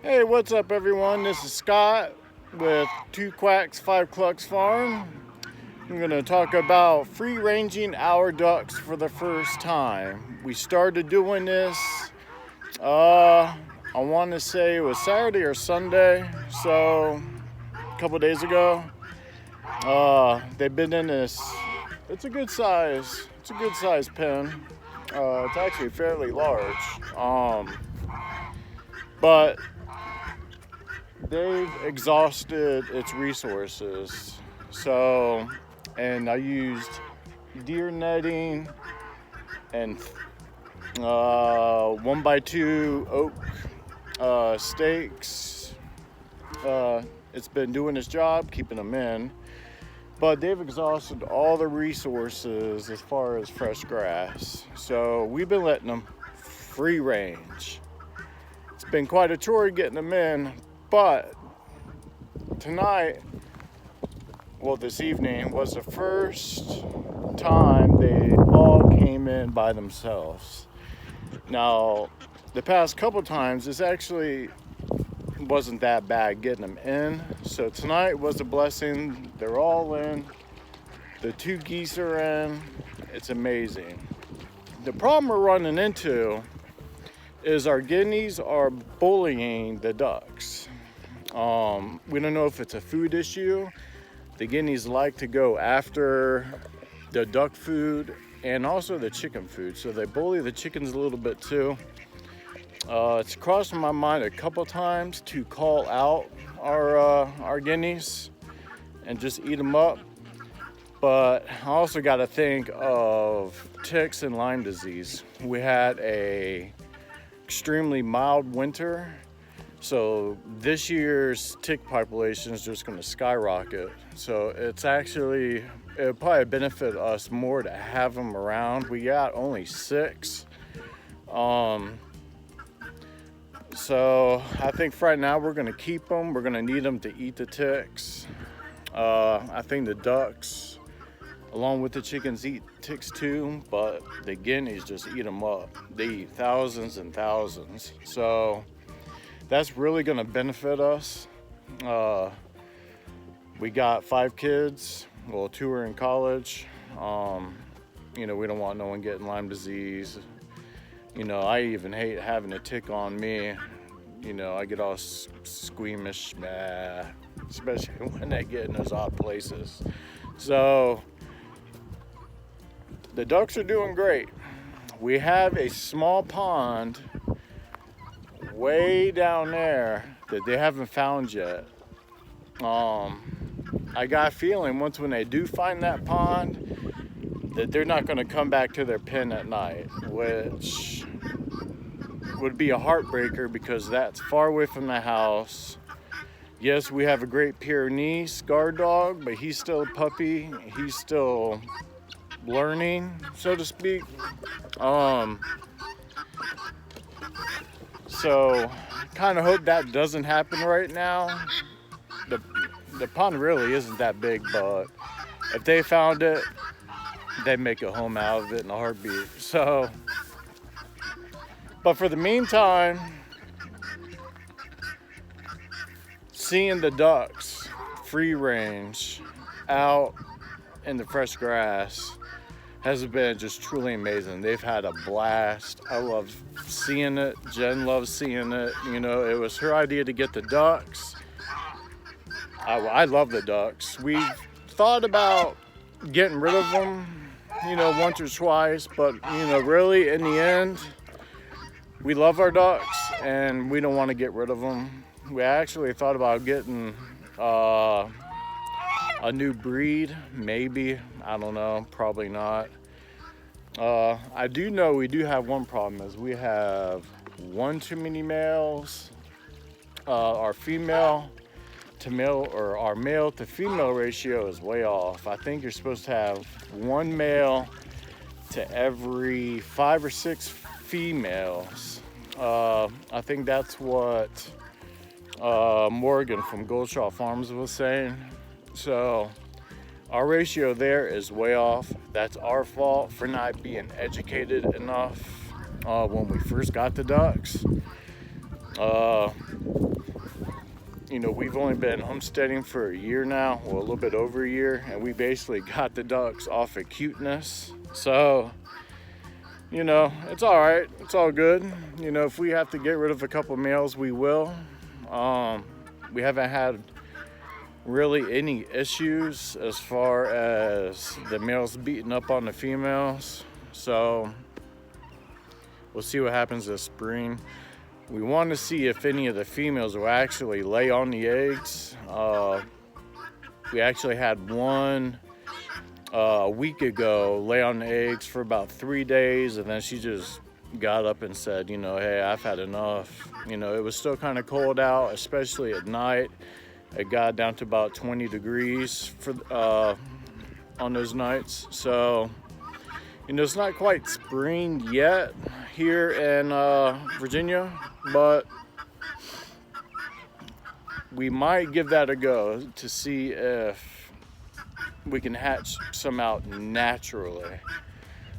Hey, what's up, everyone? This is Scott with 2 Quacks, 5 Clucks Farm. I'm going to talk about free ranging our ducks for the first time. We started doing this, I want to say it was Saturday or Sunday, so a couple days ago. They've been in this, it's a good size pen. It's actually fairly large, but they've exhausted its resources. So, and I used deer netting and 1x2 oak stakes. It's been doing its job, keeping them in, but they've exhausted all the resources as far as fresh grass. So we've been letting them free range. It's been quite a chore getting them in, but tonight, this evening was the first time they all came in by themselves. Now, the past couple times, this actually wasn't that bad getting them in. So tonight was a blessing. They're all in. The 2 geese are in. It's amazing. The problem we're running into is our guineas are bullying the ducks. We don't know if it's a food issue. The guineas like to go after the duck food and also the chicken food, so they bully the chickens a little bit too. It's crossed my mind a couple times to call out our guineas and just eat them up, but I also got to think of ticks and Lyme disease. We had a extremely mild winter, so this year's tick population is just going to skyrocket. So it'll probably benefit us more to have them around. We got only 6. So I think for right now we're going to keep them. We're going to need them to eat the ticks. I think the ducks, along with the chickens, eat ticks too, but the guineas just eat them up. They eat thousands and thousands. So that's really going to benefit us. We got 5 kids. 2 are in college. We don't want no one getting Lyme disease. I even hate having a tick on me. I get all squeamish, especially when they get in those odd places. So the ducks are doing great. We have a small pond way down there that they haven't found yet. I got a feeling once when they do find that pond that they're not going to come back to their pen at night, which would be a heartbreaker because that's far away from the house. Yes, we have a Great Pyrenees guard dog, but he's still a puppy. He's still learning, so to speak. So kind of hope that doesn't happen right now. The pond really isn't that big, but if they found it, they'd make a home out of it in a heartbeat. So, but for the meantime, seeing the ducks free range out in the fresh grass has been just truly amazing. They've had a blast. I love seeing it. Jen loves seeing it. It was her idea to get the ducks. I love the ducks. We've thought about getting rid of them, once or twice, but really in the end, we love our ducks and we don't want to get rid of them. We actually thought about getting a new breed, maybe. I don't know, probably not. I do know we do have one problem, is we have one too many males. Our male to female ratio is way off. I think you're supposed to have 1 male to every 5 or 6 females. I think that's what Morgan from Goldshaw Farms was saying. So our ratio there is way off. That's our fault for not being educated enough when we first got the ducks. Uh, we've only been homesteading for a year now, well, a little bit over a year, and we basically got the ducks off of cuteness. So, it's all right. It's all good. If we have to get rid of a couple males, we will. We haven't had really any issues as far as the males beating up on the females. So, we'll see what happens this spring. We want to see if any of the females will actually lay on the eggs. We actually had one a week ago lay on the eggs for about 3 days, and then she just got up and said, hey, I've had enough. It was still kind of cold out, especially at night. It got down to about 20 degrees on those nights. So, it's not quite spring yet here in Virginia, but we might give that a go to see if we can hatch some out naturally.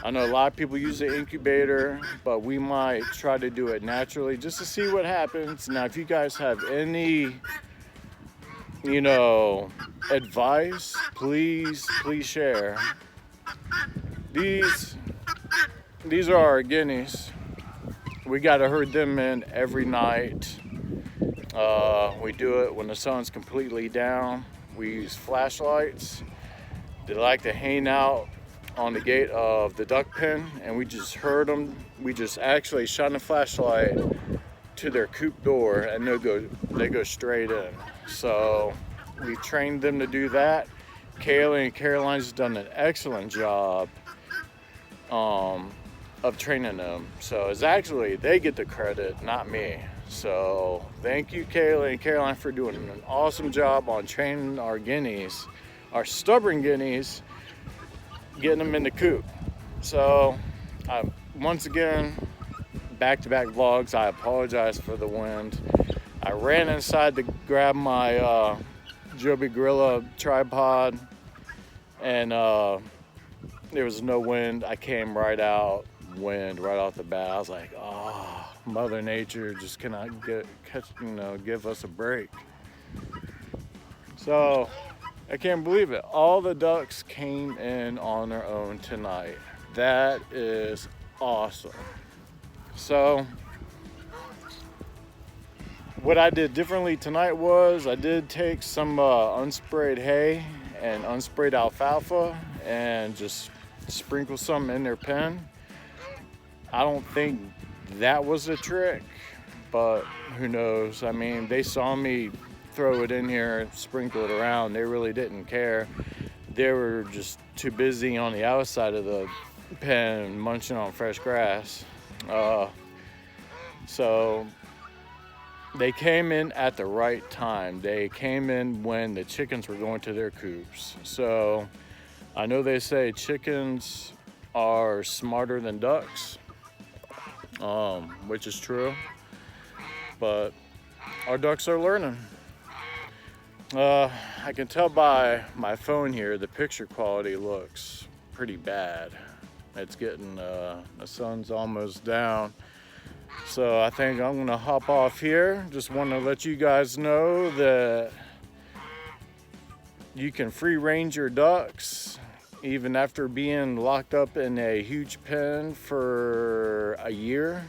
I know a lot of people use the incubator, but we might try to do it naturally just to see what happens. Now, if you guys have any, advice, please share. These are our guineas. We got to herd them in every night. We do it when the sun's completely down. We use flashlights. They like to hang out on the gate of the duck pen, and we just herd them. We just actually shine a flashlight to their coop door, and they go straight in. So we trained them to do that. Kaylee and Caroline's done an excellent job of training them. So it's actually, they get the credit, not me. So thank you, Kaylee and Caroline, for doing an awesome job on training our guineas, our stubborn guineas, getting them in the coop. So once again, back-to-back vlogs. I apologize for the wind. I ran inside to grab my Joby Gorilla tripod, and there was no wind. I came right out, wind right off the bat. I was like, oh, Mother Nature just cannot give us a break. So I can't believe it. All the ducks came in on their own tonight. That is awesome. So what I did differently tonight was I did take some unsprayed hay and unsprayed alfalfa and just sprinkle some in their pen. I don't think that was a trick, but who knows? I mean, they saw me throw it in here and sprinkle it around. They really didn't care. They were just too busy on the outside of the pen munching on fresh grass. So they came in at the right time. They came in when the chickens were going to their coops. So I know they say chickens are smarter than ducks, which is true, but our ducks are learning. I can tell by my phone here, the picture quality looks pretty bad. It's getting, the sun's almost down. So I think I'm gonna hop off here. Just want to let you guys know that you can free range your ducks even after being locked up in a huge pen for a year,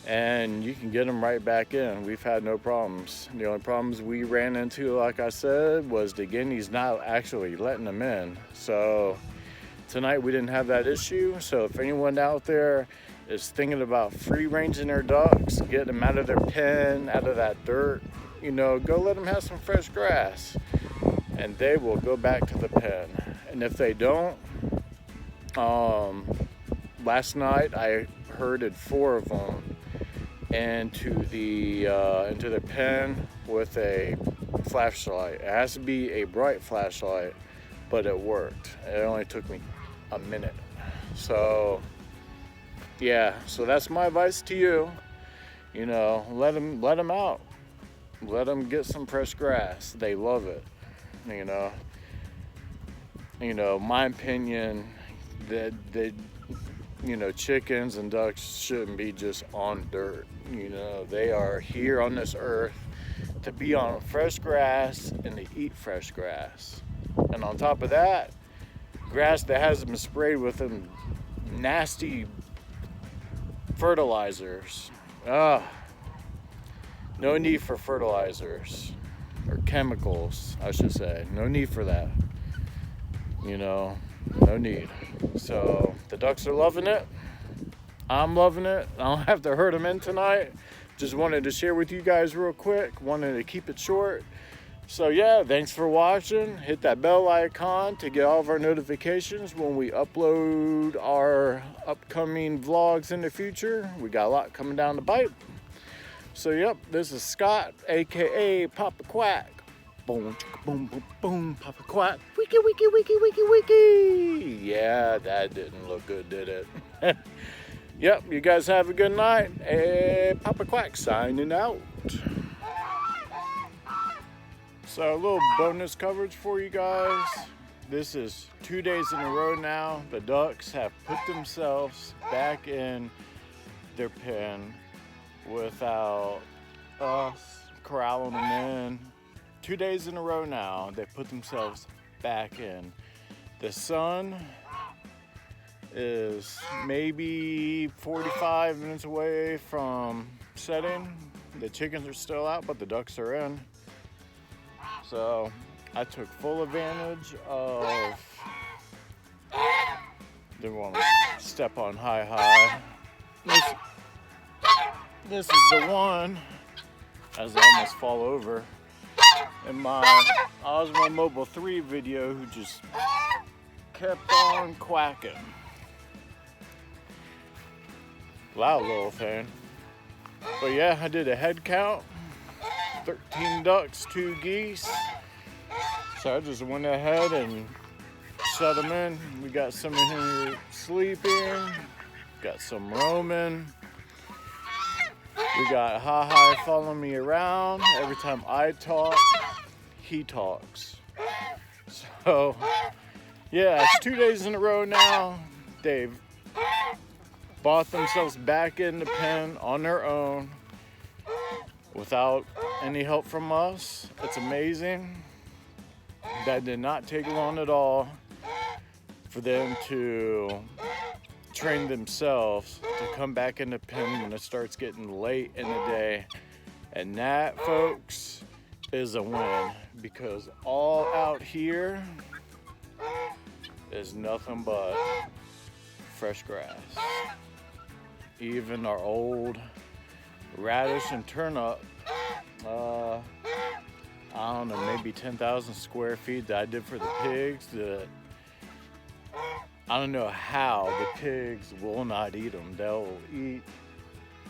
and you can get them right back in. We've had no problems. The only problems we ran into, like I said, was the guineas not actually letting them in. So tonight we didn't have that issue. So if anyone out there is thinking about free ranging their ducks, getting them out of their pen, out of that dirt, go let them have some fresh grass, and they will go back to the pen. And if they don't, last night I herded 4 of them into the pen with a flashlight. It has to be a bright flashlight, but it worked. It only took me a minute. So yeah, so that's my advice to you. Let them out. Let them get some fresh grass. They love it. My opinion, that you know, chickens and ducks shouldn't be just on dirt. You know, they are here on this earth to be on fresh grass and to eat fresh grass. And on top of that, grass that hasn't been sprayed with them nasty fertilizers. No need for fertilizers or chemicals, I should say. No need for that. You know, no need. So the ducks are loving it. I'm loving it. I don't have to herd them in tonight. Just wanted to share with you guys real quick. Wanted to keep it short. So yeah, thanks for watching. Hit that bell icon to get all of our notifications when we upload our upcoming vlogs in the future. We got a lot coming down the pipe. So yep, this is Scott, aka Papa Quack. Boom, boom, boom, boom, Papa Quack. Wiki, wiki, wiki, wiki, wiki. Yeah, that didn't look good, did it? Yep, you guys have a good night. Papa Quack signing out. So a little bonus coverage for you guys. This is 2 days in a row now. The ducks have put themselves back in their pen without us corralling them in. 2 days in a row now, they put themselves back in. The sun is maybe 45 minutes away from setting. The chickens are still out, but the ducks are in. So I took full advantage of, didn't want to step on high. This is the one, as I almost fall over, in my Osmo Mobile 3 video who just kept on quacking. Loud little thing. But yeah, I did a head count. 13 ducks, 2 geese. So I just went ahead and set them in. We got some in here sleeping. Got some roaming. We got Ha-Hi following me around. Every time I talk, he talks. So yeah, it's 2 days in a row now. They've bought themselves back in the pen on their own without any help from us. It's amazing. That did not take long at all for them to train themselves to come back in the pen when it starts getting late in the day. And that, folks, is a win, because all out here is nothing but fresh grass. Even our old radish and turnip, I don't know, maybe 10,000 square feet that I did for the pigs, that I don't know how the pigs will not eat them. They'll eat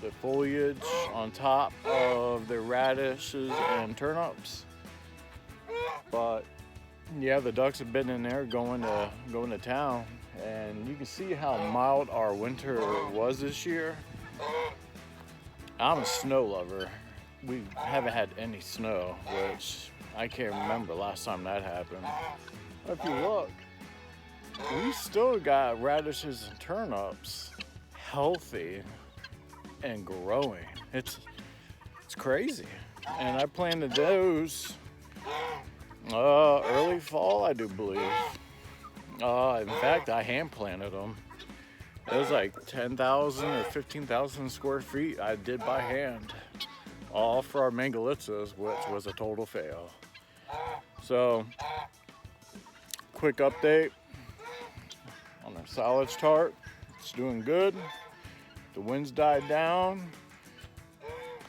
the foliage on top of the radishes and turnips. But yeah, the ducks have been in there going to town, and you can see how mild our winter was this year. I'm a snow lover. We haven't had any snow, which I can't remember last time that happened. But if you look, we still got radishes and turnips healthy and growing. It's crazy. And I planted those early fall, I do believe. In fact, I hand planted them. It was like 10,000 or 15,000 square feet I did by hand, all for our mangalitzas, which was a total fail. So, quick update on our silage tart. It's doing good. The winds died down.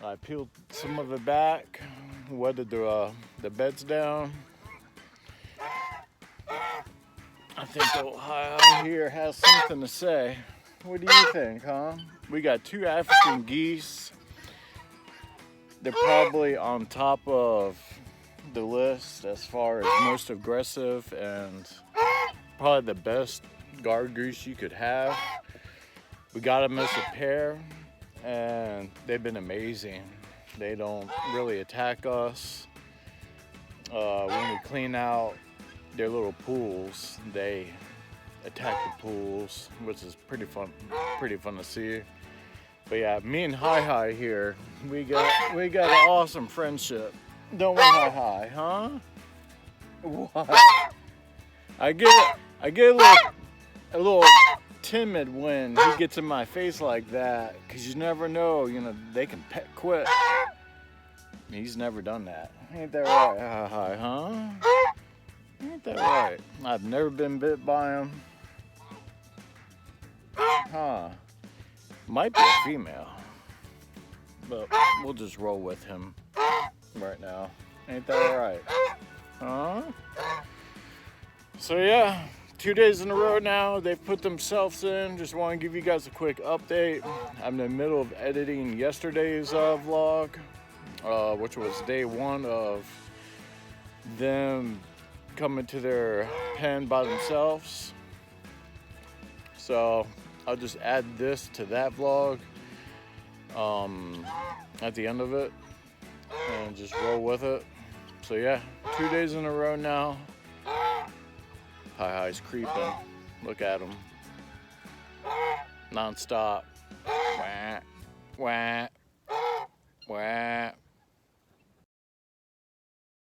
I peeled some of it back, wetted the beds down. I think Ohio here has something to say. What do you think, huh? We got 2 African geese. They're probably on top of the list as far as most aggressive and probably the best guard goose you could have. We got them as a pair, and they've been amazing. They don't really attack us. When we clean out their little pools, they attack the pools, which is pretty fun to see. But yeah, me and Hi here, we got an awesome friendship. Don't we, Hi, huh? What? I get a little timid when he gets in my face like that, because you never know, they can quit. He's never done that. Ain't that right, Hi, huh? Ain't that right? I've never been bit by him. Huh. Might be a female. But we'll just roll with him right now. Ain't that right? Huh? So yeah, 2 days in a row now, they've put themselves in. Just want to give you guys a quick update. I'm in the middle of editing yesterday's vlog, which was day 1 of them coming to their pen by themselves. So I'll just add this to that vlog at the end of it and just roll with it. So yeah, 2 days in a row now. Hi's creeping. Look at him. Non-stop. Wah, wah, wah.